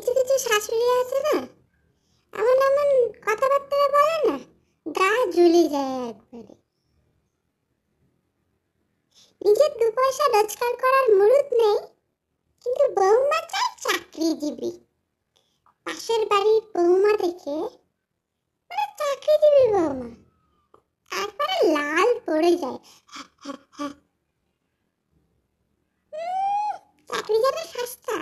কিছু কিছু শাশুড়ি আছে না, এমন এমন কথাবার্তা বলে না, গা জ্বলে যায় একবারে। নিজের 2 পয়সা রোজগার করার মুরুদ নেই, কিন্তু বৌমা চাই চাকরিজীবী। পাশের বাড়ির বৌমা দেখে, মানে চাকরিজীবী বৌমা, একবারে লাল পড়ে যায়। চাকরি যেন সস্তা,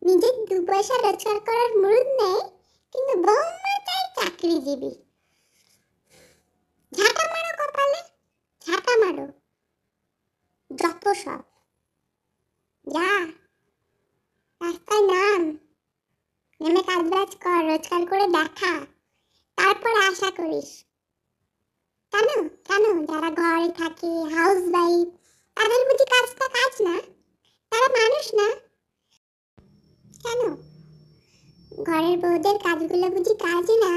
নিজের 2 পয়সা রোজগার করার মুরুদ নেই, কিন্তু বৌমা চাই চাকরিজীবী। ঝাঁটা মারো কপালে, ঝাঁটা মারো, যত সব। যা রাস্তায় নাম, নেমে কাজবাজ কর, রোজগার করে দেখা, তারপর আশা করিস। কেন কেন যারা ঘরে থাকে, হাউস ওয়াইফ, তাদের বুঝি কাজটা কাজ না? তারা মানুষ না? কেন ঘরের বউদের কাজগুলো বুঝি কাজ না?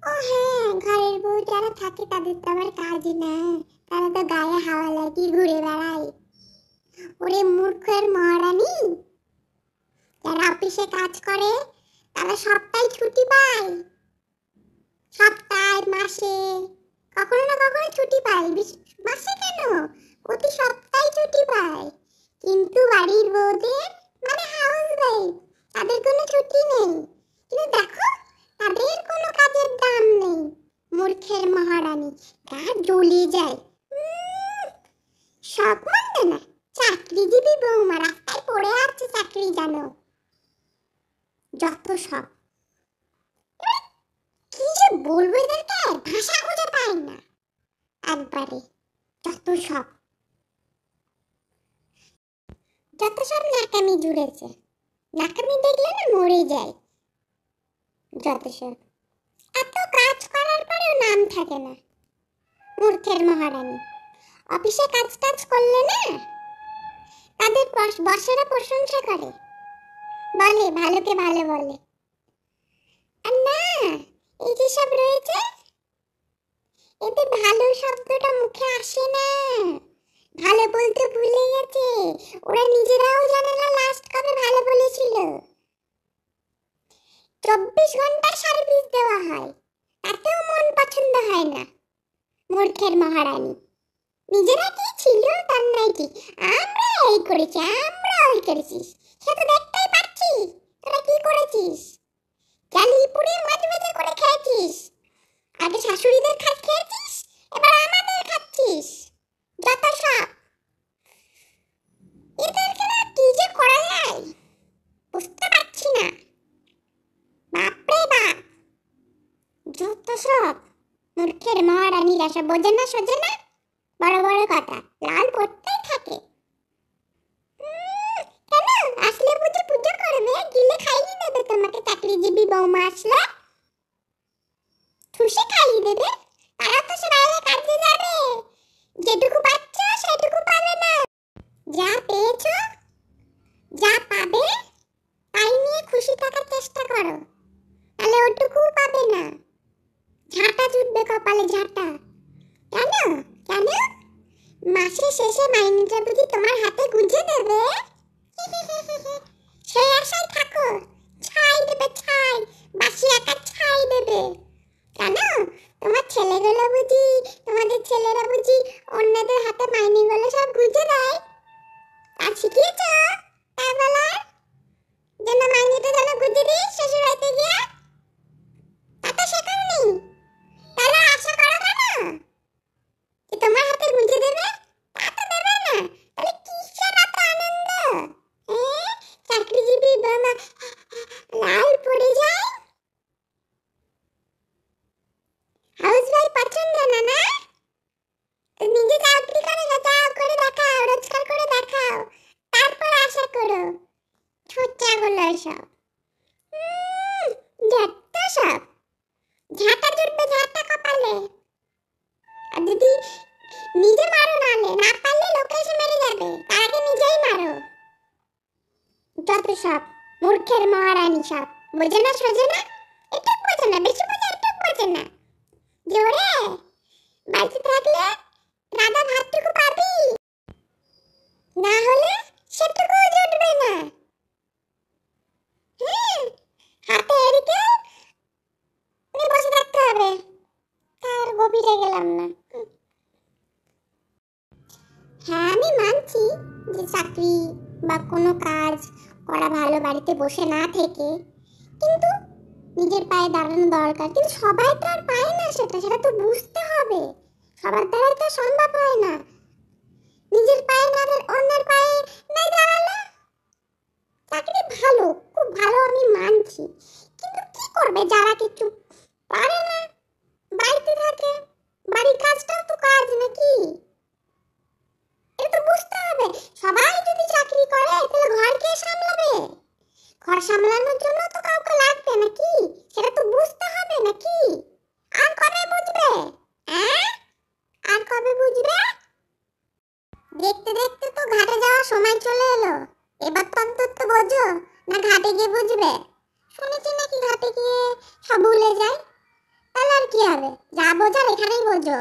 ও হ্যাঁ, ঘরের বউ যারা থাকে তাদের তো আবার কাজ না, তারা তো গায়ে হাওয়া লাগিয়ে ঘুরে বেড়ায়। ওরে মূর্খের মহারানী, যারা অফিসে কাজ করে তারা সপ্তাহে ছুটি পায়, সপ্তাহে, মাসে, কখনো না কখনো ছুটি পায়। মাসে কেন, প্রতি সপ্তাহে ছুটি পায়। কিন্তু বাড়ির বউদের, মানে হাউস ওয়াইফ, তাদের কোনো ছুটি নেই। কিন্তু দেখো, তাদের কোনো কাজের দাম নেই। মূর্খের মহারানী, গা জ্বলে যায়। সব মানবে না, চাকরিজীবী বৌমা রাস্তায় পড়ে আছে চাকরি জানো, যত সব। কি যে বলবো এদেরকে, ভাষা খুঁজে পাই না একবারে, যত সব। যত সব নাকামি জুড়েছে, নাকামি দেখলে না মরে যায়। যত সব, এত কাজ করার পরেও নাম থাকে না। মূর্খের মহারানী, অফিসে কাজ টাজ করলে না, তাদের বসেরা প্রশংসা করে, বলে ভালোকে ভালো বলে। আর না, এই যে সব রয়েছে, এতে ভালো শব্দটা মুখে আসে না, ভালো বলতে ভুলে গেছে। ওরা নিজেরাও জানে না লাস্ট কবে ভালো বলেছিল। 24 ঘন্টা সার্ভিস দেওয়া হয়, তাতেও মন পছন্দ হয় না। মূর্খের মহারানী, নিজেরা কি ছিল তার নাই কি, আমরা এই করেছি, আমরা ওই করেছিস, সে তো দেখতেই পাচ্ছি তোরা কি করেছিস। জালিপুরে মাঝে মাঝে করে খেয়েছিস, আগে শাশুড়িদের খাট খেয়েছিস, এবার আমাদের খাচ্ছিস, যত সব। এদেরকে না কি যে করা যায় বুঝতে পারছি না। বাপরে বাপ, যত সব। মূর্খের মহারানীরা সব বোঝে না, সোজে না, বড় বড় কথা, লাল পড়তেই থাকে। কেন আসলে বুঝে পুজো করবে, গিলে খাইয়ে দেবে তোমাকে চাকরিজীবী বৌমা আসলে, ঠুসে খাইয়ে দেবে। তারা তো সে বাইরে কাজে যাবে, যেটুকু পাচ্ছ সেটুকু পাবে না। যা পেয়েছ, যা পাবে, তাই নিয়ে খুশি থাকার চেষ্টা করো, তাহলে ওটুকু পাবে না। ঝাঁটা জুটবে কপালে, ঝাঁটা। কেন কেন মাসের শেষে মাইনেটা বুঝি তোমার হাতে গুঁজে দেবে? সেই আশায় থাকো, ছাই দেবে, ছাই, বাসি একা ছাই দেবে। কেন তোমার ছেলেগুলো বুঝি, তোমাদের ছেলেরা বুঝি অন্যদের হাতে মাইনেগুলো সব গুঁজে দেয়? আর শিখিয়েছ তাই বলার যেন মাইনেটা যেন গুঁজে দিস শ্বশুর বাড়িতে গিয়ে? তা তো শেখাওনি, তাহলে আশা করো কেন যে তোমার হাতে গুঁজে দেবে? তা তো দেবে না, তাহলে কিসের এত আনন্দ? চাকরিজীবী বৌমা লাল পড়ে যায়, হাউস ওয়াইফ পছন্দ না, না? নিজে চাকরি করে যাও, করে দেখাও, রোজগার করে দেখাও, তারপর আশা করো। ছোচ্চাগুলো সব, যত সব। ঝাঁটা জুটবে, ঝাঁটা কপালে। আর যদি নিজে মারো, না পারলে লোকে এসে মেরে যাবে, তার আগে নিজেই মারো। যত সব মূর্খের মহারানী সব, বোঝে না, সোজে না, একটু বোঝে না, বেশি বোঝে, একটু বোঝে না। জোরে বাড়িতে থাকলে রাধা ভাতটুকু পাবি, না হলে সেটুকু জুটবে না। পারতাম না। হ্যাঁ, আমি মানছি যে চাকরি বা কোনো কাজ করা ভালো বাড়িতে বসে না থেকে, কিন্তু নিজের পায়ে দাঁড়ানো দরকার। কিন্তু সবাই তো আর পায় না, সেটা তো বুঝতে হবে। সবার দ্বারাই তো সম্ভব হয় না। নিজের পায়ে না অন্যের পায়ে নাই দাঁড়ালে চাকরি ভালো, খুব ভালো, আমি মানছি। কিন্তু কি করবে যারা কিছু পারে না, বাড়িতে থাকে, বাড়ির কাজটাও তো কাজ নাকি? এটা তো বুঝতে হবে। সবাই যদি চাকরি করে তাহলে ঘর কে সামলাবে? ঘর সামলানোর জন্য তো কাউকে লাগবে নাকি? সেটা তো বুঝতে হবে নাকি? আর কবে বুঝবে? হ্যাঁ, আর কবে বুঝবে? দেখতে দেখতে তো ঘাটে যাওয়ার সময় চলে এলো। এবার তো অন্তত বোঝো, না ঘাটে গিয়ে বুঝবে? শুনেছি নাকি ঘাটে গিয়ে সব ভুলে যায়। তাহলে আর কি হবে? যা বোঝার এখানেই বোঝো।